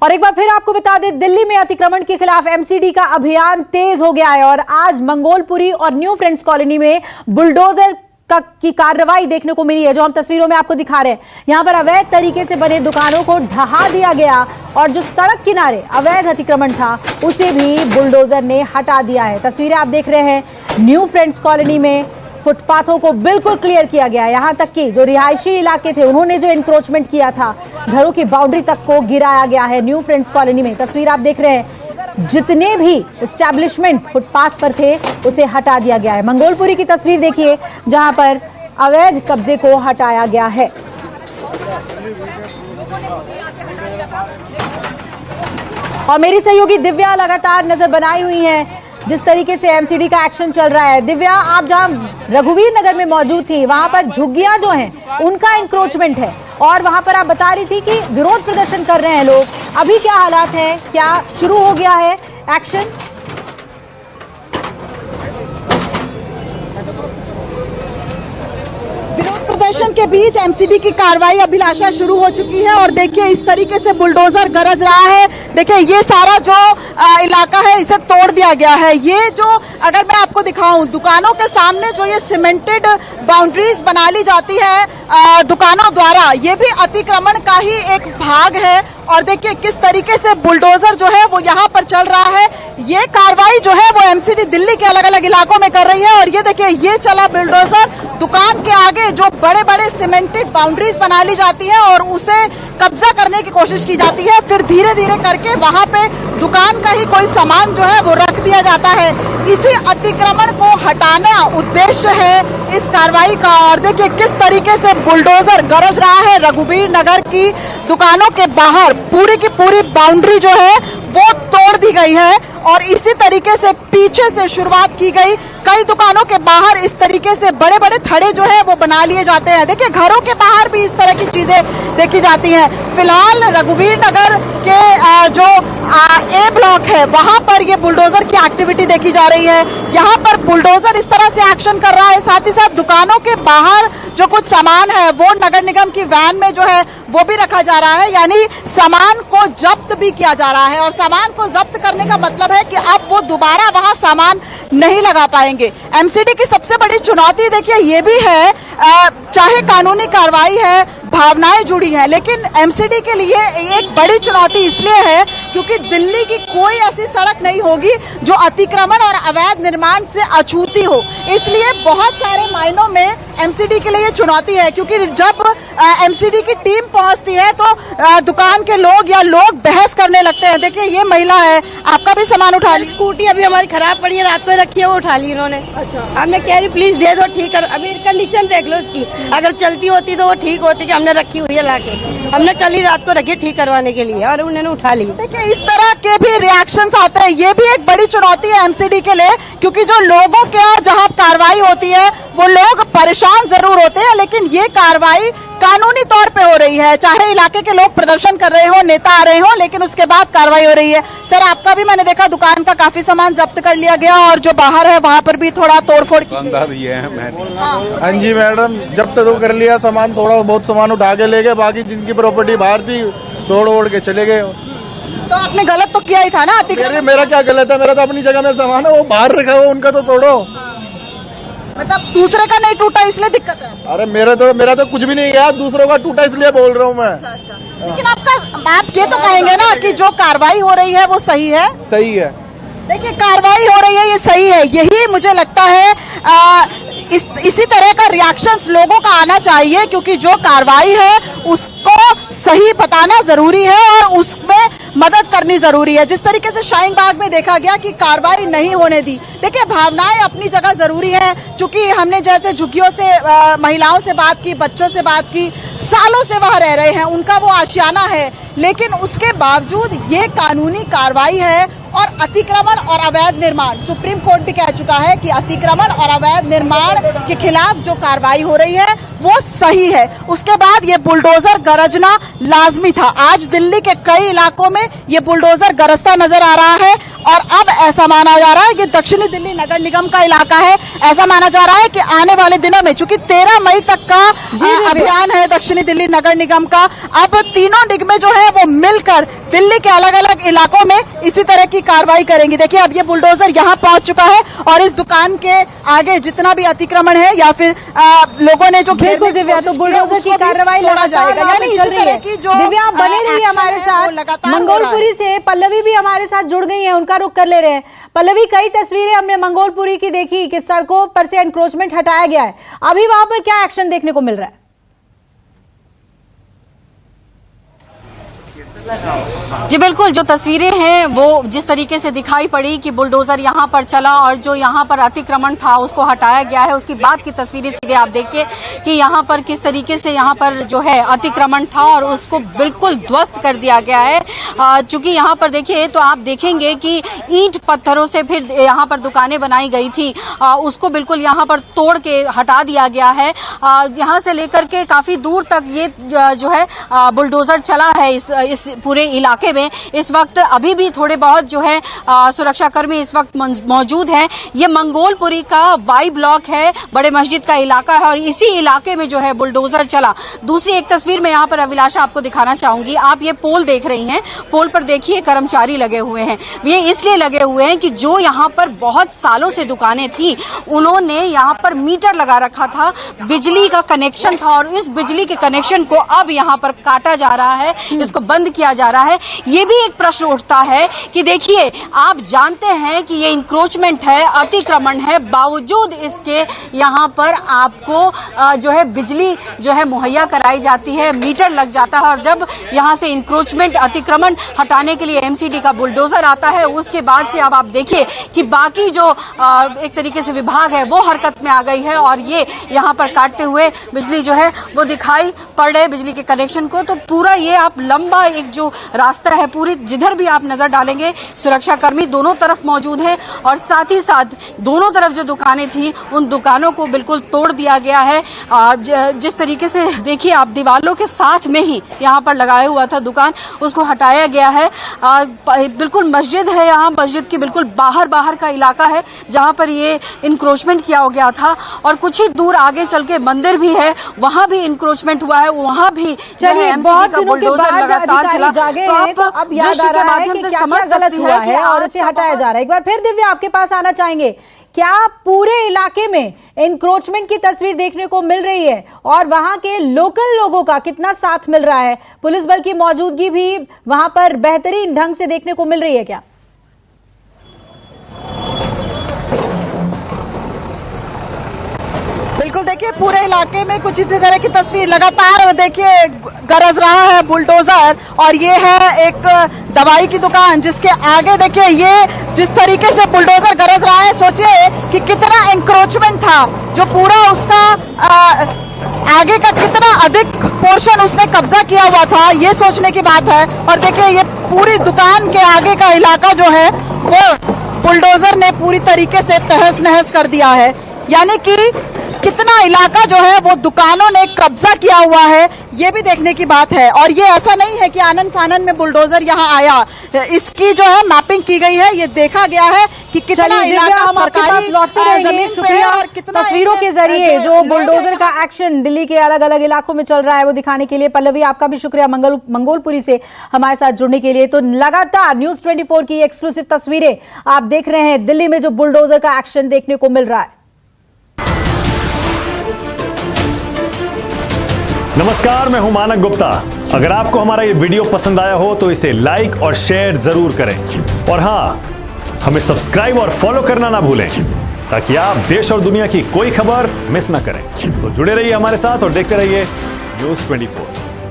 और एक बार फिर आपको बता दें, दिल्ली में अतिक्रमण के खिलाफ एमसीडी का अभियान तेज हो गया है और आज मंगोलपुरी और न्यू फ्रेंड्स कॉलोनी में बुलडोजर की कार्रवाई देखने को मिली है, जो हम तस्वीरों में आपको दिखा रहे हैं। यहां पर अवैध तरीके से बने दुकानों को ढहा दिया गया और जो सड़क किनारे अवैध अतिक्रमण था उसे भी बुलडोजर ने हटा दिया है। तस्वीरें आप देख रहे हैं, न्यू फ्रेंड्स कॉलोनी में फुटपाथों को बिल्कुल क्लियर किया गया। यहां तक कि जो रिहायशी इलाके थे उन्होंने जो इंक्रोचमेंट किया था, घरों की बाउंड्री तक को गिराया गया है न्यू फ्रेंड्स कॉलोनी में। तस्वीर आप देख रहे हैं, जितने भी एस्टैब्लिशमेंट फुटपाथ पर थे उसे हटा दिया गया है। मंगोलपुरी की तस्वीर देखिए, जहां पर अवैध कब्जे को हटाया गया है। और मेरी सहयोगी दिव्या लगातार नजर बनाई हुई है जिस तरीके से एमसीडी का एक्शन चल रहा है। दिव्या, आप जहां रघुवीर नगर में मौजूद थी, वहां पर झुग्गियां जो हैं उनका इंक्रोचमेंट है और वहां पर आप बता रही थी कि विरोध प्रदर्शन कर रहे हैं लोग। अभी क्या हालात हैं, क्या शुरू हो गया है एक्शन? प्रदर्शन के बीच एमसीडी की कार्रवाई अभिलाषा शुरू हो चुकी है और देखिए इस तरीके से बुलडोजर गरज रहा है। देखिए ये सारा जो इलाका है इसे तोड़ दिया गया है। ये जो अगर मैं आपको दिखाऊं, दुकानों के सामने जो ये सीमेंटेड बाउंड्रीज बना ली जाती है दुकानों द्वारा, ये भी अतिक्रमण का ही एक भाग है। और देखिए किस तरीके से बुलडोजर जो है वो यहाँ पर चल रहा है। ये कार्रवाई जो है वो एमसीडी दिल्ली के अलग अलग इलाकों में कर रही है। और ये देखिए ये चला बुलडोजर, दुकान के आगे जो बड़े बड़े सीमेंटेड बाउंड्रीज बना ली जाती है और उसे कब्जा करने की कोशिश की जाती है। फिर धीरे धीरे करके वहां पे दुकान का ही कोई सामान जो है वो रख दिया जाता है। इसी अतिक्रमण को हटाना उद्देश्य है इस कार्रवाई का। और देखिए किस तरीके से बुलडोजर गरज रहा है। रघुवीर नगर की दुकानों के बाहर पूरी की पूरी बाउंड्री जो है वो तोड़ दी गई है और इसी तरीके से पीछे से शुरुआत की गई। कई दुकानों के बाहर इस तरीके से बड़े बड़े थड़े जो है वो बना लिए जाते हैं। देखिए घरों के बाहर भी इस तरह की चीजें देखी जाती हैं। फिलहाल रघुवीर नगर के जो ए ब्लॉक है वहां पर ये बुलडोजर की एक्टिविटी देखी जा रही है। यहाँ पर बुलडोजर इस तरह से एक्शन कर रहा है। साथ ही साथ दुकानों के बाहर जो कुछ सामान है वो नगर निगम की वैन में जो है वो भी रखा जा रहा है, यानी सामान को जब्त भी किया जा रहा है। और सामान को जब्त करने का मतलब है कि अब वो दोबारा वहां सामान नहीं लगा पाएंगे। एमसीडी की सबसे बड़ी चुनौती देखिए ये भी है, चाहे कानूनी कार्रवाई है, भावनाएं जुड़ी हैं, लेकिन एमसीडी के लिए एक बड़ी चुनौती इसलिए है क्योंकि दिल्ली की कोई ऐसी सड़क नहीं होगी जो अतिक्रमण और अवैध निर्माण से अछूती हो। इसलिए बहुत सारे मायनों में एमसीडी के लिए चुनौती है, क्योंकि जब एमसीडी की टीम पहुंचती है तो दुकान के लोग या लोग बहस करने लगते हैं। देखिए ये महिला है, आपका भी सामान उठा ली। स्कूटी अभी हमारी खराब पड़ी है, रात को रखी है, वो उठा ली इन्होंने। अच्छा, अब मैं कह रही प्लीज दे दो, ठीक कर। अभी कंडीशन देख लो इसकी, अगर चलती होती तो वो ठीक होती। हमने रखी हुई है लाके, हमने कल ही रात को रखी ठीक करवाने के लिए और उन्होंने उठा ली। देखिए इस तरह के भी रिएक्शंस आते हैं। ये भी एक बड़ी चुनौती है एमसीडी के लिए, क्योंकि जो लोगों के यहाँ जहाँ कार्रवाई होती है वो लोग परेशान जरूर होते हैं, लेकिन ये कार्रवाई कानूनी तौर पे हो रही है। चाहे इलाके के लोग प्रदर्शन कर रहे हो, नेता आ रहे हो, लेकिन उसके बाद कार्रवाई हो रही है। सर आपका भी मैंने देखा दुकान का काफी सामान जब्त कर लिया गया और जो बाहर है वहाँ पर भी थोड़ा तोड़फोड़ की है। हाँ जी मैडम, जब्त तो कर लिया सामान, थोड़ा बहुत सामान उठा के ले गए, बाकी जिनकी प्रॉपर्टी बाहर थी तोड़ ओड़ के चले गए। तो आपने गलत तो किया ही था ना अतिक्रमण। मेरा क्या गलत है, मेरा तो अपनी जगह में सामान है, वो बाहर रखा हुआ, उनका तो तोड़ो। मतलब दूसरे का नहीं टूटा इसलिए दिक्कत है। अरे मेरा तो कुछ भी नहीं गया, दूसरों का टूटा इसलिए बोल रहा हूँ मैं। अच्छा। लेकिन आप ये तो कहेंगे ना कि जो कार्रवाई हो रही है वो सही है। सही है। देखिए कार्रवाई हो रही है ये सही है, यही मुझे लगता है इसी तरह का रिएक्शंस लोगों का आना चाहिए, क्योंकि जो कार्रवाई है उसको सही बताना जरूरी है और उसमें मदद करनी जरूरी है। जिस तरीके से शाहीन बाग में देखा गया कि कार्रवाई नहीं होने दी। देखिए भावनाएं अपनी जगह जरूरी है, क्योंकि हमने जैसे झुग्गियों से महिलाओं से बात की, बच्चों से बात की, सालों से वहां रह रहे हैं, उनका वो आशियाना है, लेकिन उसके बावजूद ये कानूनी कार्रवाई है। और अतिक्रमण और अवैध निर्माण, सुप्रीम कोर्ट भी कह चुका है कि अतिक्रमण और अवैध निर्माण के खिलाफ जो कार्रवाई हो रही है वो सही है। उसके बाद ये बुलडोजर गरजना लाजमी था। आज दिल्ली के कई इलाकों में ये बुलडोजर गरजता नजर आ रहा है। और अब ऐसा माना जा रहा है कि दक्षिणी दिल्ली नगर निगम का इलाका है। ऐसा माना जा रहा है कि आने वाले दिनों में, चूंकि 13 मई तक का अभियान है दक्षिणी दिल्ली नगर निगम का, अब तीनों निगमें जो है वो मिलकर दिल्ली के अलग अलग इलाकों में इसी तरह की कार्रवाई करेंगी। देखिए अब ये बुलडोजर यहाँ पहुंच चुका है और इस दुकान के आगे जितना भी अतिक्रमण है या फिर लोगों ने जो बिल्कुल दिव्या, तो बुलडोजर की कार्रवाई लगातार चल रही है। दिव्या आप बने रहिए हमारे साथ। मंगोलपुरी से पल्लवी भी हमारे साथ जुड़ गई है, उनका रुख कर ले रहे हैं। पल्लवी, कई तस्वीरें हमने मंगोलपुरी की देखी कि सड़कों पर से एनक्रोचमेंट हटाया गया है, अभी वहां पर क्या एक्शन देखने को मिल रहा है? जी बिल्कुल, जो तस्वीरें हैं वो जिस तरीके से दिखाई पड़ी कि बुलडोजर यहां पर चला और जो यहां पर अतिक्रमण था उसको हटाया गया है, उसकी बाद की तस्वीरें सीधे आप देखिए कि यहां पर किस तरीके से यहां पर जो है अतिक्रमण था और उसको बिल्कुल ध्वस्त कर दिया गया है। चूंकि यहां पर देखिए तो आप देखेंगे कि ईंट पत्थरों से फिर यहां पर दुकानें बनाई गई थी, उसको बिल्कुल यहां पर तोड़ के हटा दिया गया है। यहां से लेकर के काफी दूर तक ये जो है बुलडोजर चला है इस पूरे इलाके में। इस वक्त अभी भी थोड़े बहुत जो है सुरक्षाकर्मी इस वक्त मौजूद हैं। ये मंगोलपुरी का वाई ब्लॉक है, बड़े मस्जिद का इलाका है और इसी इलाके में जो है बुलडोजर चला। दूसरी एक तस्वीर में यहाँ पर अभिलाषा आपको दिखाना चाहूंगी। आप ये पोल देख रही हैं, पोल पर देखिए कर्मचारी लगे हुए हैं। ये इसलिए लगे हुए हैं कि जो यहाँ पर बहुत सालों से दुकानें थी उन्होंने यहाँ पर मीटर लगा रखा था, बिजली का कनेक्शन था और इस बिजली के कनेक्शन को अब यहाँ पर काटा जा रहा है, इसको बंद किया जा रहा है। ये भी एक प्रश्न उठता है कि देखिए आप जानते हैं कि ये इंक्रोचमेंट है, अतिक्रमण है, बावजूद इसके यहाँ पर आपको जो है बिजली जो है मुहैया कराई जाती है, मीटर लग जाता है और जब यहाँ से इंक्रोचमेंट अतिक्रमण हटाने के लिए एमसीडी का बुलडोजर आता है उसके बाद से अब आप देखिए कि बाकी जो एक तरीके से विभाग है वो हरकत में आ गई है और ये यहाँ पर काटते हुए बिजली जो है वो दिखाई पड़ रहे बिजली के कनेक्शन को। तो पूरा ये आप लंबा एक जो रास्ता है, पूरी जिधर भी आप नजर डालेंगे सुरक्षाकर्मी दोनों तरफ मौजूद हैं और साथ ही साथ दोनों तरफ जो दुकानें थी उन दुकानों को बिल्कुल तोड़ दिया गया है। जिस तरीके से देखिए आप दीवालों के साथ में ही यहाँ पर लगाया हुआ था दुकान, उसको हटाया गया है। बिल्कुल मस्जिद है, यहाँ मस्जिद की बिल्कुल बाहर का इलाका है जहाँ पर ये इंक्रोचमेंट किया गया था और कुछ ही दूर आगे चल के मंदिर भी है, वहां भी इंक्रोचमेंट हुआ है, वहां भी चलिए बहुत दिनों के बाद अधिकारी जागे हैं, तो अब याद आ रहा है कि क्या गलत हुआ है और उसे हटाया जा रहा है। एक बार फिर दिव्या आपके पास आना चाहेंगे, क्या पूरे इलाके में एनक्रोचमेंट की तस्वीर देखने को मिल रही है और वहां के लोकल लोगों का कितना साथ मिल रहा है? पुलिस बल की मौजूदगी भी वहां पर बेहतरीन ढंग से देखने को मिल रही है क्या? बिल्कुल, देखिए पूरे इलाके में कुछ इसी तरह की तस्वीर लगातार देखिए गरज रहा है बुलडोजर और ये है एक दवाई की दुकान जिसके आगे देखिए ये जिस तरीके से बुलडोजर गरज रहा है, सोचिए कि कितना एंक्रोचमेंट था, जो पूरा उसका आगे का कितना अधिक पोर्शन उसने कब्जा किया हुआ था, ये सोचने की बात है। और देखिए ये पूरी दुकान के आगे का इलाका जो है वो बुलडोजर ने पूरी तरीके से तहस नहस कर दिया है, यानी कि कितना इलाका जो है वो दुकानों ने कब्जा किया हुआ है, ये भी देखने की बात है। और ये ऐसा नहीं है कि आनन फानन में बुलडोजर यहाँ आया, इसकी जो है मैपिंग की गई है, ये देखा गया है कि कितना इलाका सरकारी जमीन पे है और कितना तस्वीरों के जरिए जो बुलडोजर का एक्शन दिल्ली के अलग अलग इलाकों में चल रहा है वो दिखाने के लिए। पल्लवी आपका भी शुक्रिया मंगोलपुरी से हमारे साथ जुड़ने के लिए। तो लगातार न्यूज 24 की एक्सक्लूसिव तस्वीरें आप देख रहे हैं, दिल्ली में जो बुलडोजर का एक्शन देखने को मिल रहा है। नमस्कार, मैं हूं मानक गुप्ता। अगर आपको हमारा ये वीडियो पसंद आया हो तो इसे लाइक और शेयर जरूर करें और हां, हमें सब्सक्राइब और फॉलो करना ना भूलें ताकि आप देश और दुनिया की कोई खबर मिस ना करें। तो जुड़े रहिए हमारे साथ और देखते रहिए न्यूज 24।